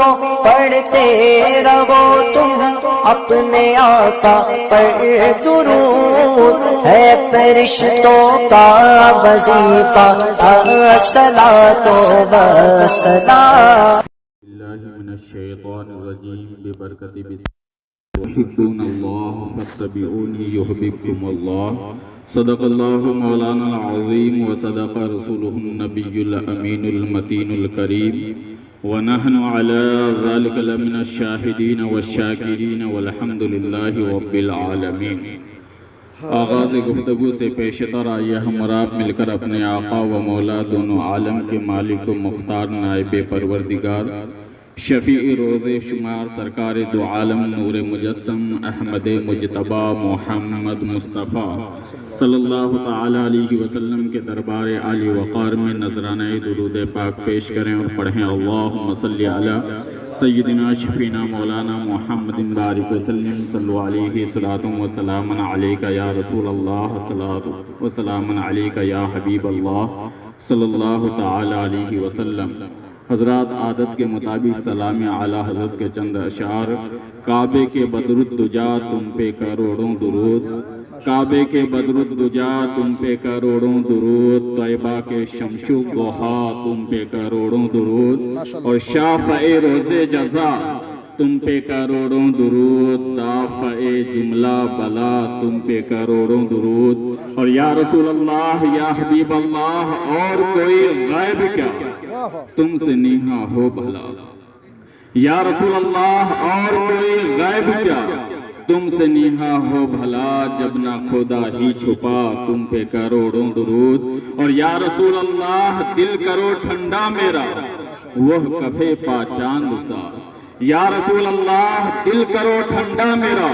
مومنوں پڑھتے رہو تم اپنے آقا پر درود، ہے فرشتوں کا وظیفہ الصلاۃ والسلام۔ اللہ من الشیطان الرجیم ببرکت بسم تحبون اللہ فاتبعونی یحببکم اللہ، صدق اللہ مولانا العظیم وصدق رسولہ النبی الامین المتین الکریم، ونحن علی ذلک لمن الشاہدین والشاکرین والحمد للہ رب العالمین۔ آغاز گفتگو سے پیش تر آئیے ہم اور آپ مل کر اپنے آقا و مولا دونوں عالم کے مالک و مختار نائب پروردگار شفیع روز شمار سرکار دو عالم نور مجسم احمد مجتبی محمد مصطفیٰ صلی اللہ تعالی علیہ وسلم کے دربار عالی وقار میں نذرانہ درود پاک پیش کریں اور پڑھیں اللہم صلی علی سیدنا شفینا مولانا محمد بارک وسلم صلو علیہ صلاۃ و سلام علیک یا رسول اللہ، صلاۃ و سلام علیک یا حبیب اللہ صلی اللہ تعالی علیہ وسلم۔ حضرات، عادت کے مطابق سلام اعلی حضرت کے چند اشعار۔ کعبے کے بدرالدجا تم پہ کروڑوں درود، کعبے کے بدرالدجا تم پہ کروڑوں درود، طیبہ کے شمس و ضحا تم پہ کروڑوں درود، اور شافع روز جزا تم پہ کروڑوں درود، دافع جملہ بلا تم پہ کروڑوں درود، اور یا رسول اللہ یا حبیب اللہ اور کوئی غیب کیا تم سے نیہا ہو بھلا، یا رسول اللہ اور کوئی غیب کیا تم سے نیہا ہو بھلا، جب نہ خدا ہی چھپا تم پہ کروڑوں درود، اور یا رسول اللہ دل کرو ٹھنڈا میرا وہ کفے پا چاند سا، یا رسول اللہ دل کرو ٹھنڈا میرا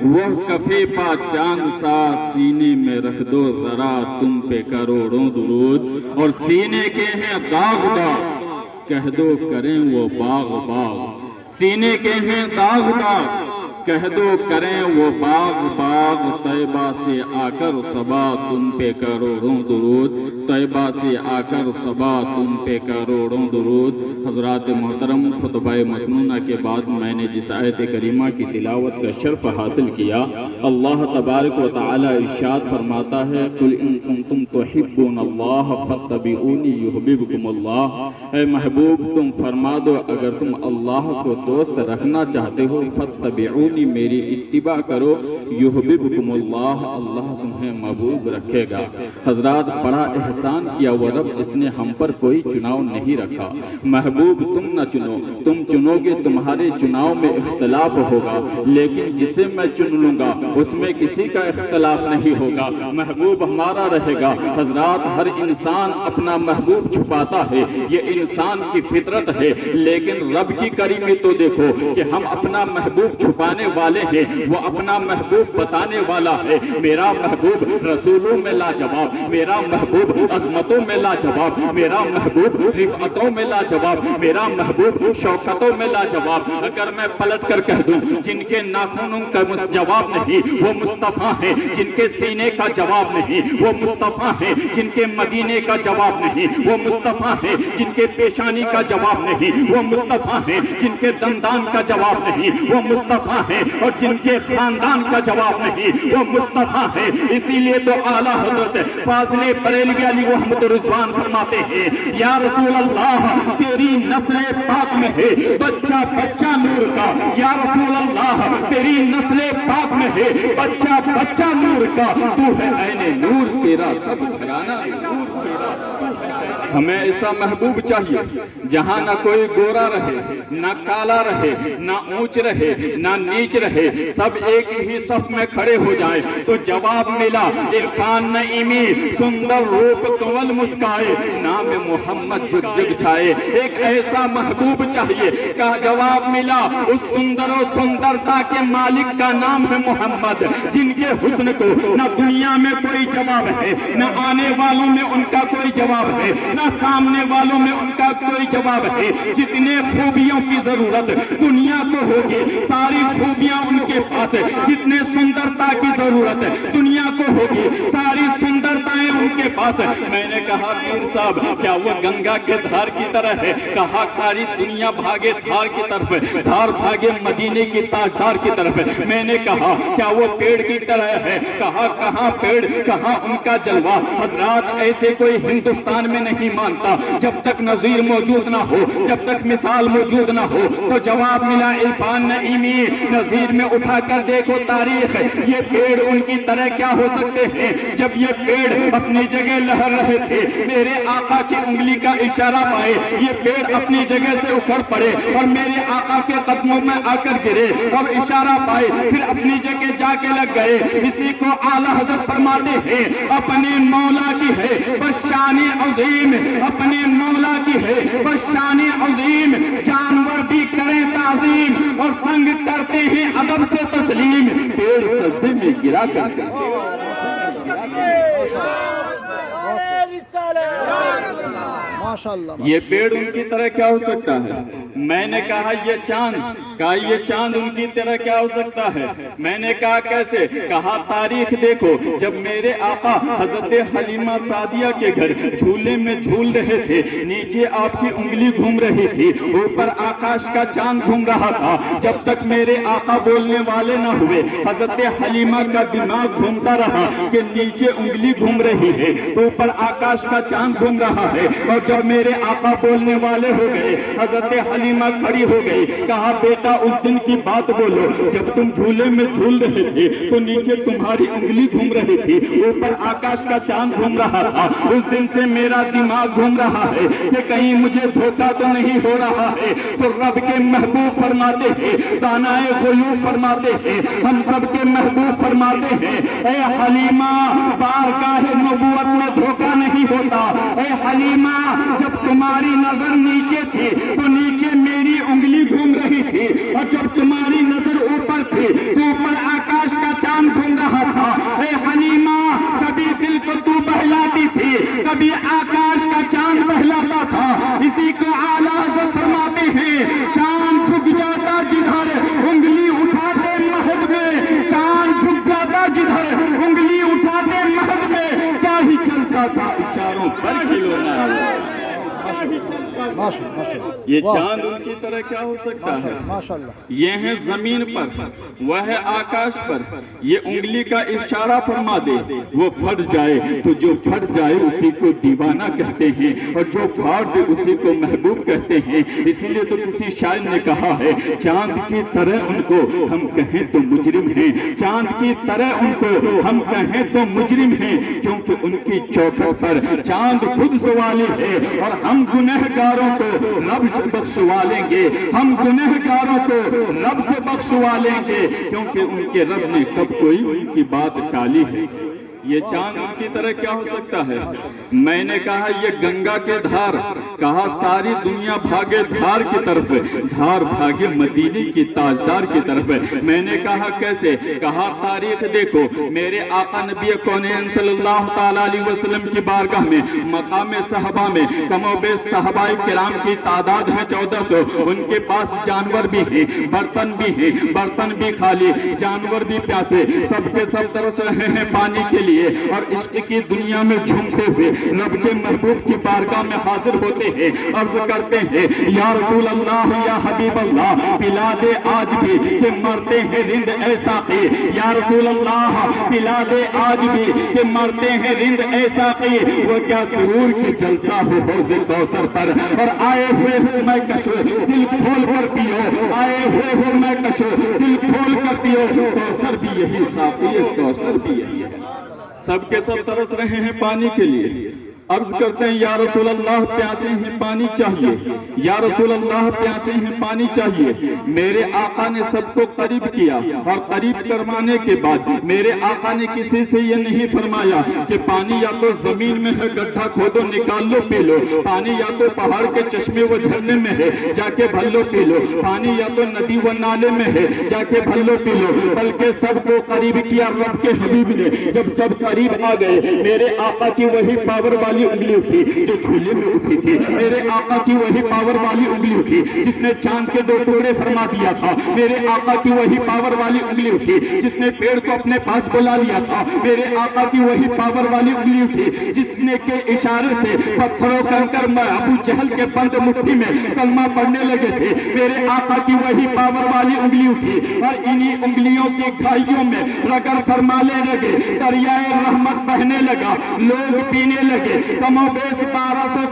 وہ کفے پا چاند سا، سینے میں رکھ دو ذرا تم پہ کروڑوں درود، اور سینے کے ہیں داغ داغ کہہ دو کریں وہ باغ باغ، سینے کے ہیں داغ داغ کہہ دو کریں وہ باغ باغ، طیبہ سے آ کر صبا تم پہ کروڑوں درود، طیبہ سے آ کر صبا تم پہ کروڑوں درود۔ حضرات محترم، خطبہ مسنونہ کے بعد میں نے جس آیت کریمہ کی تلاوت کا شرف حاصل کیا، اللہ تبارک و تعالی ارشاد فرماتا ہے قُلْ إِن كُنتُمْ تُحِبُّونَ اللَّهَ فَاتَّبِعُونِي يُحْبِبْكُمُ اللَّهُ، اے محبوب تم فرما دو اگر تم اللہ کو دوست رکھنا چاہتے ہو فَاتَّبِعُونِي میری اتباع کرو، یحببکم اللہ اللہ تمہیں محبوب رکھے گا۔ حضرات، بڑا احسان کیا وہ رب جس نے ہم پر کوئی چناؤ نہیں رکھا۔ محبوب تم نہ چنو، تم چنو گے تمہارے چناؤ میں اختلاف ہوگا، لیکن جسے میں چن لوں گا اس میں کسی کا اختلاف نہیں ہوگا، محبوب ہمارا رہے گا۔ حضرات، ہر انسان اپنا محبوب چھپاتا ہے، یہ انسان کی فطرت ہے، لیکن رب کی کریمی تو دیکھو کہ ہم اپنا محبوب چھپانے والے ہیں، وہ اپنا محبوب بتانے والا ہے۔ میرا محبوب رسولوں میں لاجواب، میرا محبوب عظمتوں میں لاجواب، میرا محبوب رفعتوں میں لاجواب، میرا محبوب شوکتوں میں لاجواب۔ اگر میں پلٹ کر کہہ دوں جن کے ناخنوں کا جواب نہیں وہ مصطفیٰ ہیں، جن کے سینے کا جواب نہیں وہ مصطفیٰ ہیں، جن کے مدینے کا جواب نہیں وہ مصطفیٰ ہیں، جن کے پیشانی کا جواب نہیں وہ مصطفیٰ ہیں، جن کے دندان کا جواب نہیں وہ مصطفیٰ ہیں، اور جن کے خاندان کا جواب نہیں وہ مصطفیٰ ہیں۔ اسی لیے تو اعلیٰ حضرت فاضل بریلوی علی رحمت رضوان فرماتے ہیں یا رسول اللہ تیری نسل پاک میں ہے بچہ بچہ نور کا، یا رسول اللہ تیری نسل پاک میں ہے بچہ بچہ نور کا، تو ہے عین نور تیرا سب گھرانہ نور تیرا۔ ہمیں ایسا محبوب چاہیے جہاں نہ کوئی گورا رہے، نہ کالا رہے، نہ اونچ رہے، نہ نیچ رہے، سب ایک ہی صف میں کھڑے ہو جائیں۔ تو جواب ملا عرفان نعیمی سندر روپ کنول مسکائے، نام محمد جگ جگ چھائے۔ ایک ایسا محبوب چاہیے کا جواب ملا اس سندر و سندرتا کے مالک کا نام ہے محمد، جن کے حسن کو نہ دنیا میں کوئی جواب ہے، نہ آنے والوں میں ان کا کوئی جواب ہے، نہ سامنے والوں میں ان کا کوئی جواب ہے. جتنے خوبیوں کی ضرورت دنیا کو ہوگی ساری خوبیاں ان کے پاس ہے. جتنے سندرتا کی ضرورت ہے دنیا کو ہوگی ساری سندرتائیں ان کے پاس ہے. میں نے کہا پیر صاحب کیا وہ گنگا کے دھار کی طرح ہے؟ کہا ساری دنیا بھاگے دھار کی طرف ہے، دھار بھاگے مدینے کی تاجدار کی طرف ہے. میں نے کہا کیا وہ پیڑ کی طرح ہے؟ کہا کہاں پیڑ کہاں ان کا جلوہ. حضرات ایسے کوئی ہندوستان میں نہیں مانتا جب تک نظیر موجود نہ ہو، جب تک مثال موجود نہ ہو. تو جواب ملا عرفان نعیمی نظیر میں اٹھا کر دیکھو تاریخ. یہ پیڑ ان کی طرح کیا ہو سکتے ہیں؟ جب یہ پیڑ اپنی جگہ لہر رہے تھے میرے آقا کی انگلی کا اشارہ پائے یہ پیڑ اپنی جگہ سے اکھڑ پڑے اور میرے آقا کے قدموں میں آ کر گرے اور اشارہ پائے پھر اپنی جگہ جا کے لگ گئے. اسی کو اعلیٰ حضرت فرماتے ہیں اپنے مولا کی ہے بس شان عظیم، اپنے مولا کی ہے بس شان عظیم. جانور بھی کریں تعظیم اور سنگ کرتے ہیں ادب سے تسلیم. پیڑ سجدے میں گرا کر یہ پیڑ ان کی طرح کیا ہو سکتا ہے؟ میں نے کہا یہ چاند، کہا یہ چاند ان کی طرح کیا ہو سکتا ہے؟ میں نے کہا کیسے؟ کہا تاریخ دیکھو جب میرے آقا حضرت حلیمہ سعدیہ کے گھر جھولے میں جھول رہے تھے نیچے آپ کی انگلی گھوم رہی تھی اوپر آکاش کا چاند گھوم رہا تھا. جب تک میرے آقا بولنے والے نہ ہوئے حضرت حلیمہ کا دماغ گھومتا رہا کہ نیچے انگلی گھوم رہی ہے تو اوپر آکاش کا چاند گھوم رہا ہے. اور جب میرے آقا بولنے والے ہو گئے حضرت حلیمہ کھڑی ہو گئی. کہا بیٹا اس دن کی بات بولو جب تم جھولے میں جھول رہے تھے تو نیچے تمہاری انگلی گھوم رہی تھی اوپر آکاش کا چاند گھوم رہا تھا. اس دن سے میرا دماغ گھوم رہا ہے کہ کہیں مجھے دھوکہ تو نہیں ہو رہا ہے. تو رب کے محبوب فرماتے ہیں دانائے غیوب فرماتے ہیں ہم سب کے محبوب فرماتے ہیں اے حلیمہ بارگاہ نبوت میں دھوکہ نہیں ہوتا. اے حلیمہ جب تمہاری نظر نیچے تھی تو نیچے میری انگلی گھوم رہی تھی اور جب تمہاری نظر اوپر تھی تو اوپر آکاش کا چاند گھوم رہا تھا. اے حلیمہ کبھی دل کو تو بہلاتی تھی کبھی آکاش کا چاند بہلاتا تھا. اسی کو اعلیٰ حضرت فرماتے ہیں چاند جھک جاتا جدھر انگلی اٹھاتے مہد میں، چاند جھک جاتا جدھر انگلی اٹھاتے مہد میں کیا ہی چلتا تھا اشاروں پر کھلونا. یہ چاند ان کی طرح کیا ہو سکتا ہے؟ یہ ہے زمین پر وہ ہے آکاش پر. یہ انگلی کا اشارہ فرما دے وہ پھٹ جائے تو جو پھٹ جائے اسی کو دیوانہ کہتے ہیں اور جو پھاڑ دے اسی کو محبوب کہتے ہیں. اسی لیے تو کسی شاعر نے کہا ہے چاند کی طرح ان کو ہم کہیں تو مجرم ہیں، چاند کی طرح ان کو ہم کہیں تو مجرم ہیں کیونکہ ان کی چوکھٹ پر چاند خود سوالی ہے. اور ہم گنہگاروں کو رب سے بخشوا لیں گے، ہم گنہگاروں کو رب سے بخشوا لیں گے کیونکہ ان کے رب نے کب کوئی ان کی بات ٹالی ہے. یہ چاند ان کی طرح کیا ہو سکتا ہے؟ میں نے کہا یہ گنگا کے دھار، کہا ساری دنیا بھاگے دھار کی طرف ہے، دھار بھاگے مدینے کی تاجدار کی طرف ہے. میں نے کہا کیسے؟ کہا تاریخ دیکھو میرے آقا نبی کونین صلی اللہ تعالیٰ علیہ وسلم کی بارگاہ میں مقام صحابہ میں کم و بیش صحابہ کرام کی تعداد ہے 1400. ان کے پاس جانور بھی ہیں، برتن بھی ہیں، برتن بھی خالی، جانور بھی پیاسے، سب کے سب ترس رہے ہیں پانی کے لیے اور عشق کی دنیا میں جھومتے ہوئے رب کے محبوب کی بارگاہ میں حاضر ہوتے ہیں. عرض کرتے ہیں یا رسول اللہ یا حبیب اللہ پلا دے آج بھی کہ مرتے ہیں رند اے ساقی. یا رسول اللہ پلا دے آج بھی کہ مرتے ہیں رند اے ساقی. وہ کیا سرور کی جلسہ ہو حوض کوثر پر اور آئے ہوئے ہو میں کشو دل کھول کر پیو، آئے ہوئے ہو میں کشو دل کھول کر پیو. کوثر بھی یہی ساقی ہے، کوثر بھی یہی ہے. سب کے سب ترس رہے ہیں پانی کے لیے. عرض کرتے ہیں یا رسول اللہ پیاسے ہیں پانی چاہیے، یا رسول اللہ پیاسے ہیں پانی چاہیے. میرے آقا نے سب کو قریب کیا اور قریب کروانے کے بعد میرے آقا نے کسی سے یہ نہیں فرمایا کہ پانی یا تو زمین میں ہے گڈھا کھودو نکال لو پی لو، پانی یا تو پہاڑ کے چشمے و جھرنے میں ہے جا کے بھر لو پی لو، پانی یا تو ندی و نالے میں ہے جا کے بھر لو پی لو. بلکہ سب کو قریب کیا رب کے حبیب نے. جب سب قریب آ گئے میرے آقا کی وہی پاور والی والی انگلی اٹھی جو جھولے میں اٹھی تھی، میرے آقا کی وہی پاور والی انگلی اٹھی جس نے چاند کے 2 ٹکڑے فرما دیا تھا، میرے آقا کی وہی پاور والی انگلی اٹھی جس نے پیڑ کو اپنے پاس بلا لیا تھا، میرے آقا کی وہی پاور والی انگلی اٹھی جس نے کے اشارے سے پتھروں کنکر ابو جہل کے بند مٹھی میں کلمہ پڑھنے لگے تھے، میرے آقا کی وہی پاور والی انگلی اٹھی اور انہی انگلیوں کی گھائیوں میں رگڑ فرمانے لگے، دریائے رحمت بہنے لگا، لوگ پینے لگے، کم و بیش 1400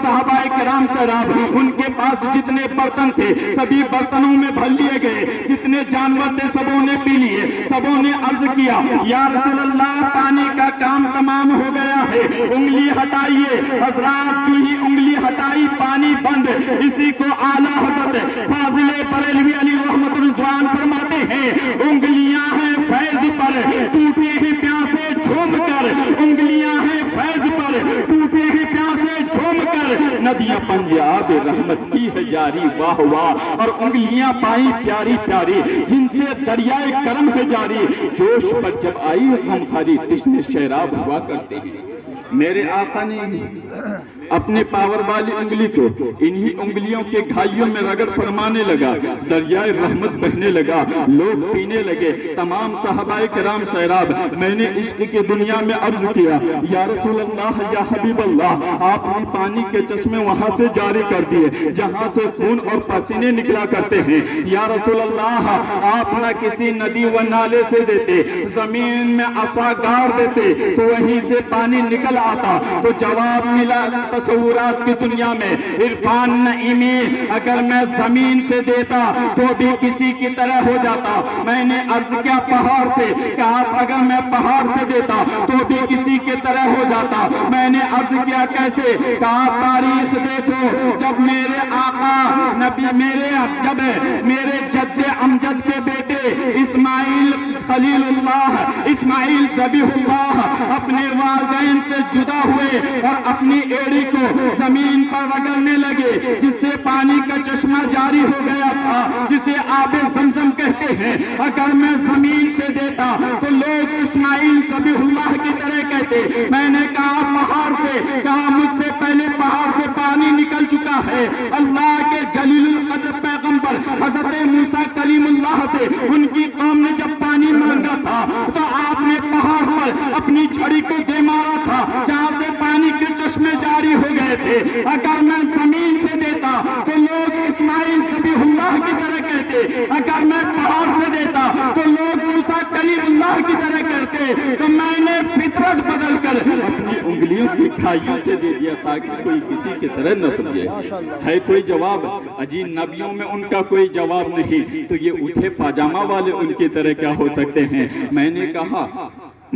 صحابہ کرام سراب، ان کے پاس جتنے برتن تھے سبھی برتنوں میں بھر لیے گئے، جتنے جانور تھے سبوں نے پی لیے، سبوں نے عرض کیا یا رسول اللہ پانی کا کام تمام ہو گیا ہے، انگلی ہٹائیے، حضرات جو ہی انگلی ہٹائی پانی بند، اسی کو اعلیٰ حضرت فاضل بریلوی علی رحمت رضوان فرماتے ہیں انگلیاں ہیں فیض پر ٹوٹے ہی پیاسے جھوم کر، انگلیاں ہیں فیض پر ٹوٹے ہی پیاسے جھوم کر، ندیاں پنجاب رحمت کی ہے جاری، واہ واہ، اور انگلیاں پائی پیاری پیاری جن سے دریائے کرم ہے جاری، جوش پر جب آئی غمخواری تشنے شیراب ہوا کرتے ہیں۔ میرے آقا نے اپنے پاور والی انگلی کو انہی انگلیوں کے گھائیوں میں رگڑ فرمانے لگا، دریائے رحمت بہنے لگا، لوگ پینے لگے، تمام صحابہ کرام سیراب۔ میں نے عشق کی دنیا میں عرض کیا یا رسول اللہ یا حبیب اللہ، آپ نے پانی کے چشمے وہاں سے جاری کر دیے جہاں سے خون اور پسینے نکلا کرتے ہیں، یا رسول اللہ آپ نہ کسی ندی و نالے سے دیتے، زمین میں عصا گاڑ دیتے تو وہیں سے پانی نکل آتا، تو جواب ملا تصورات کی دنیا میں عرفان نعیمی اگر میں زمین سے دیتا تو بھی کسی کی طرح ہو جاتا، میں نے عرض کیا پہاڑ سے، کہا اگر میں پہاڑ سے دیتا تو بھی کسی کی طرح ہو جاتا، میں نے عرض کیا کیسے، کہا تاریخ دیکھو جب میرے آقا نبی میرے جد امجد کے بیٹے اسماعیل خلیل اللہ، اسماعیل ذبیح اللہ اپنے والدین سے جدا ہوئے اور اپنی ایڑی کو زمین پر رگڑنے لگے جس سے پانی کا چشمہ جاری ہو گیا تھا، جسے آب زمزم کہتے ہیں، اگر میں زمین سے دیتا تو لوگ اسماعیل ذبیح اللہ کی طرح کہتے، میں نے کہا پہاڑ سے، کہا مجھ سے پہلے پہاڑ سے پانی نکل چکا ہے، اللہ کے جلیل القدر پیغمبر حضرت موسیٰ کلیم اللہ سے ان کی قوم نے جب پانی مانگا تھا تو آپ نے پہاڑ پر اپنی چھڑی کو دے مارا تھا جہاں سے پانی کے چشمے جاری ہو گئے تھے، اگر میں زمین سے دیتا تو لوگ اسماعیل ذبیح اللہ کی طرح کہتے، اگر میں پہاڑ سے دیتا تو لوگ موسیٰ کلیم اللہ کی طرح کہتے، تو میں نے فطرت بدل کر اپنی انگلیوں کی کھائیوں سے دے دیا تاکہ کوئی کسی کی طرح نہ سمجھے۔ ہے کوئی جواب؟ اجی نبیوں میں ان کا کوئی جواب نہیں تو یہ اٹھے پاجامہ والے ان کی طرح کیا ہو سکتے ہیں؟ میں نے کہا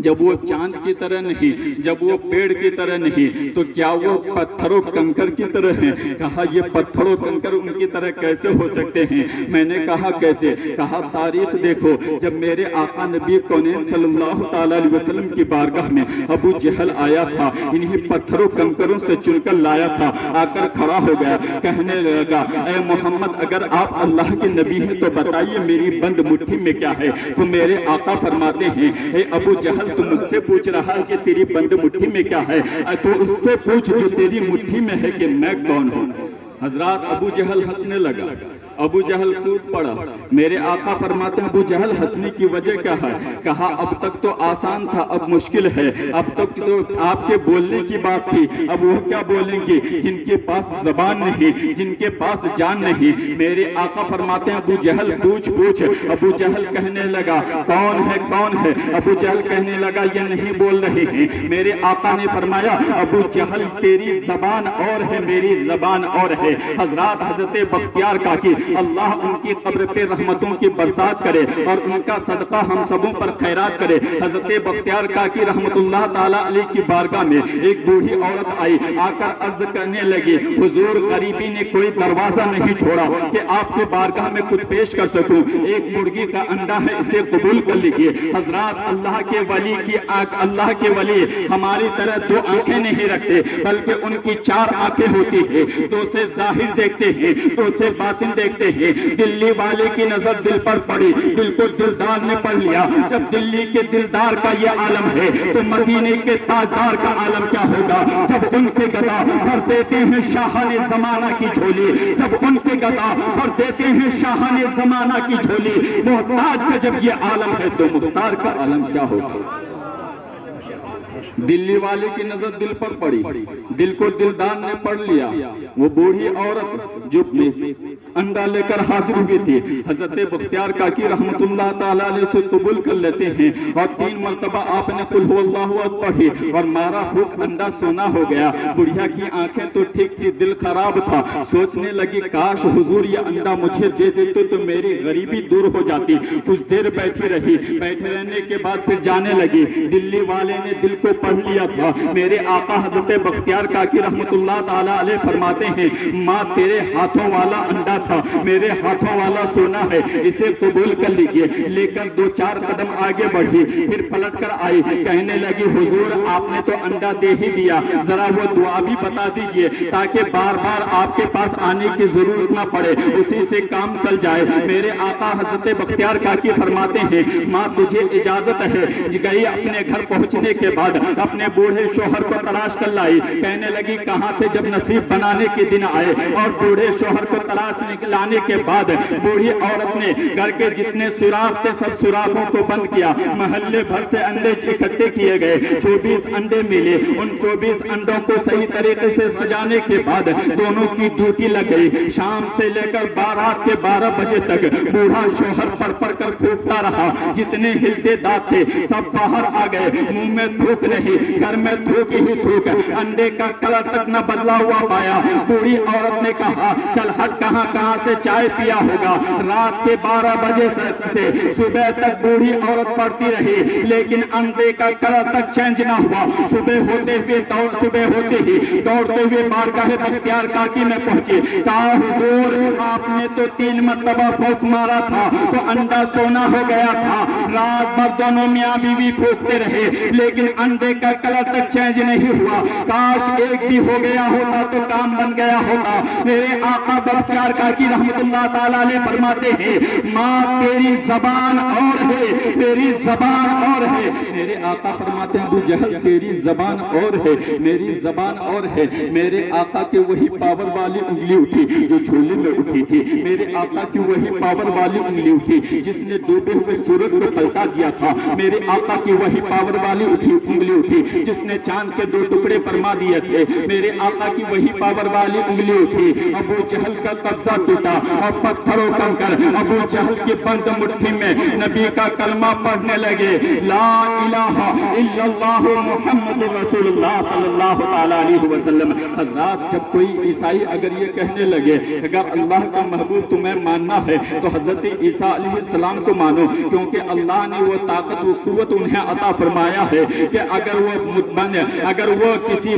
جب وہ چاند کی طرح نہیں، جب وہ پیڑ کی طرح نہیں تو کیا وہ پتھر و کنکر کی طرح ہیں؟ کہا یہ پتھر و کنکر ان کی طرح کیسے ہو سکتے ہیں؟ میں نے کہا کیسے؟ کہا تاریخ دیکھو، جب میرے آقا نبی کونین صلی اللہ تعالیٰ علیہ وسلم کی بارگاہ میں ابو جہل آیا تھا، انہی پتھر و کنکروں سے چن کر لایا تھا، آ کر کھڑا ہو گیا، کہنے لگا اے محمد اگر آپ اللہ کے نبی ہیں تو بتائیے میری بند مٹھی میں کیا ہے؟ تو میرے آقا فرماتے ہیں اے ابو جہل تو مجھ سے پوچھ رہا ہے کہ تیری بند مٹھی میں کیا ہے، تو اس سے پوچھ جو تیری مٹھی میں ہے کہ میں کون ہوں۔ حضرات ابو جہل ہنسنے لگا، ابو جہل کود پڑا۔ میرے آقا فرماتے ہیں ابو جہل ہنسنے کی وجہ کیا ہے؟ کہا اب تک تو آسان تھا، اب مشکل ہے، اب تک تو آپ کے بولنے کی بات تھی، اب وہ کیا بولیں گے جن کے پاس زبان نہیں، جن کے پاس جان نہیں۔ میرے آقا فرماتے ہیں ابو جہل پوچھ پوچھ۔ ابو جہل کہنے لگا کون ہے کون ہے؟ ابو جہل کہنے لگا یہ نہیں بول رہے ہیں۔ میرے آقا نے فرمایا ابو جہل تیری زبان اور ہے، میری زبان اور ہے۔ حضرات حضرت بختیار کاکی اللہ ان کی قبر پہ رحمتوں کی برسات کرے اور ان کا صدقہ ہم سبوں پر خیرات کرے۔ حضرت بختیار کاکی رحمت اللہ تعالیٰ علیہ کی بارگاہ میں ایک بوڑھی عورت آئی، آ کر عرض کرنے لگی حضور غریبی نے کوئی دروازہ نہیں چھوڑا کہ آپ کے بارگاہ میں کچھ پیش کر سکوں، ایک مرغی کا انڈا ہے اسے قبول کر لیجیے۔ حضرات اللہ کے ولی کی اللہ کے ولی ہماری طرح دو آنکھیں نہیں رکھتے بلکہ ان کی چار آنکھیں ہوتی ہیں، دو سے ظاہر دیکھتے ہیں، دو سے باطن دیکھتے لکھتے ہیں دلی والے کی نظر دل پر پڑی، دل کو دلدار نے پڑھ لیا۔ جب دلی کے دلدار کا یہ عالم ہے تو مدینے کے تاجدار کا عالم کیا ہوگا؟ جب ان کے گدا بھر دیتے ہیں شاہان زمانہ کی جھولی، جب ان کے گدا بھر دیتے ہیں شاہان زمانہ کی جھولی، محتاج کا جب یہ عالم ہے تو مختار کا عالم کیا ہوگا؟ دلی والے کی نظر دل پر پڑی، دل کو دلدار نے پڑھ لیا۔ وہ بوڑھی عورت جو انڈا لے کر حاضر ہوئی تھی، حضرت بختیار کاکی رحمت اللہ تعالیٰ علیہ سے قبول کر لیتے ہیں، اور 3 مرتبہ آپ نے قل هو اللہ احد پڑھی اور مارا پھونک انڈا سونا ہو گیا۔ بڑھیا کی آنکھیں تو ٹھیک تھی، دل خراب تھا، سوچنے لگی کاش حضور یہ انڈا مجھے دے دیتے تو میری غریبی دور ہو جاتی۔ کچھ دیر بیٹھی رہی، بیٹھے رہنے کے بعد پھر جانے لگی۔ دلی والے نے دل کو پڑھ لیا تھا۔ میرے آقا حضرت بختیار کاکی رحمت اللہ تعالیٰ علیہ فرماتے ہیں ماں تیرے ہاتھوں والا انڈا تھا، میرے ہاتھوں والا سونا ہے، اسے قبول کر لیجئے۔ لے کر 2-4 قدم آگے بڑھی، پھر پلٹ کر آئی، کہنے لگی حضور آپ نے تو انڈا دے ہی دیا، ذرا وہ دعا بھی بتا دیجئے تاکہ بار بار آپ کے پاس آنے کی ضرورت نہ پڑے، اسی سے کام چل جائے۔ میرے آقا حضرت بختیار کاکی فرماتے ہیں ماں تجھے اجازت ہے۔ گئی، اپنے گھر پہنچنے کے بعد اپنے بوڑھے شوہر کو تلاش کر لائی، کہنے لگی کہاں تھے جب نصیب بنانے کے دن آئے؟ اور بوڑھے شوہر کو تلاش لانے کے بعد بوڑھی عورت نے گھر کے جتنے سوراخ تھے سب سوراخوں کو بند کیا، محلے بھر سے انڈے اکٹھے کیے گئے، 24 انڈے ملے۔ ان 24 انڈوں کو صحیح طریقے سے سجانے کے بعد دونوں کی ڈیوٹی لگ گئی۔ شام سے لے کر رات کے 12 بجے تک بوڑھا شوہر پر کر پھونکتا رہا، جتنے ہلتے دانت تھے سب باہر آ گئے، منہ میں تھوک رہی، گھر میں تھوک ہی تھوک، انڈے کا کلر تک نہ بدلا ہوا پایا۔ بوڑھی عورت نے کہا چل ہٹ، کہاں سے چائے پیا ہوگا؟ رات کے 12 بجے سے صبح تک بوڑھی عورت پڑتی رہی، لیکن انڈے کا کلر تک چینج نہ ہوا۔ صبح ہوتے ہی دوڑتے ہوئے بارگاہ بختیار کاکی میں پہنچی، کہا حضور آپ نے تو 3 مرتبہ پھونک مارا تھا تو انڈا سونا ہو گیا تھا، رات بھر دونوں میاں بیوی پھونکتے رہے لیکن انڈے کا کلر تک چینج نہیں ہوا، کاش ایک بھی ہو گیا ہوتا تو کام بن گیا ہوتا۔ میرے آقا بختیار کاکی رحمت اللہ تعالیٰ علیہ فرماتے ہیں ماں تیری زبان اور ہے، تیری زبان اور ہے۔ میرے آقا فرماتے ہیں ابو جہل تیری زبان اور ہے، میری زبان اور ہے۔ میرے آقا کے وہی پاور والی انگلی اٹھی جو جھولے میں اٹھی تھی، میرے آقا کی وہی پاور والی انگلی اٹھی جس نے ڈوبے ہوئے سورج کو پلٹا دیا تھا، میرے آقا کی وہی پاور والی انگلی اٹھی جس نے چاند کے 2 ٹکڑے فرما دیے تھے، میرے آقا کی وہی پاور والی انگلی اٹھی۔ ابو جہل کا قبضہ ٹوٹا اور پتھروں کر ابو جہل کی بند مٹھی میں نبی کا کلمہ پڑھنے لگے، لا الہ الا اللہ محمد رسول اللہ صلی اللہ علیہ وسلم۔ حضرات جب کوئی عیسائی اگر یہ کہنے لگے اگر اللہ کا محبوب تمہیں ماننا ہے تو حضرت عیسیٰ علیہ السلام کو مانو، کیونکہ اللہ نے وہ طاقت و قوت انہیں عطا فرمایا ہے کہ اگر وہ کسی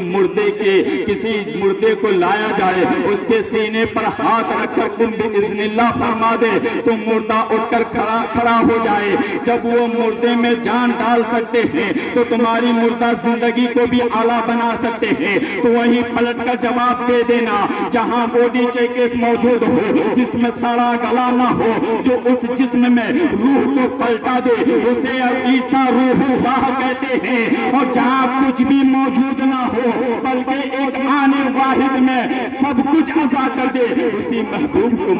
مردے کو لایا جائے، اس کے سینے پر ہاتھ رکھ کر تم باذن اللہ فرما دے تو مردہ اٹھ کر کھڑا ہو جائے۔ جب وہ مردے میں جان ڈال سکتے ہیں تو تمہاری مردہ زندگی کو بھی اعلیٰ بنا سکتے ہیں، تو وہیں پلٹ کر جواب دے دینا جہاں باڈی چیکس موجود ہو، جس میں سڑا گلا نہ ہو، جو اس جسم میں روح کو پلٹا دے اسے عیسیٰ روح اللہ کہتے ہیں، اور جہاں کچھ بھی موجود نہ ہو بلکہ ایک آنے واحد میں سب کچھ عطا کر دے اسی محبوب کو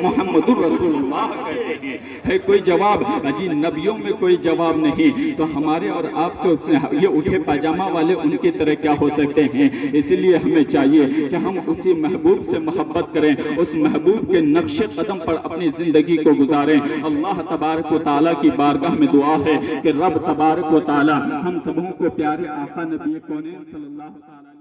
محمد رسول اللہ کہتے ہیں۔ ہے کوئی جواب؟ جی نبیوں میں کوئی جواب نہیں، تو ہمارے اور آپ کو یہ اٹھے پاجامہ والے ان کی طرح کیا ہو سکتے ہیں؟ اس لیے ہمیں چاہیے کہ ہم اسی محبوب سے محبت کریں، اس محبوب کے نقش قدم پر اپنی زندگی کو گزاریں۔ اللہ تبارک و تعالیٰ کی بارگاہ میں دعا ہے کہ رب تبارک و تعالیٰ ہم سبوں کو پیارے آقا نبی کونین صلی اللہ تعالیٰ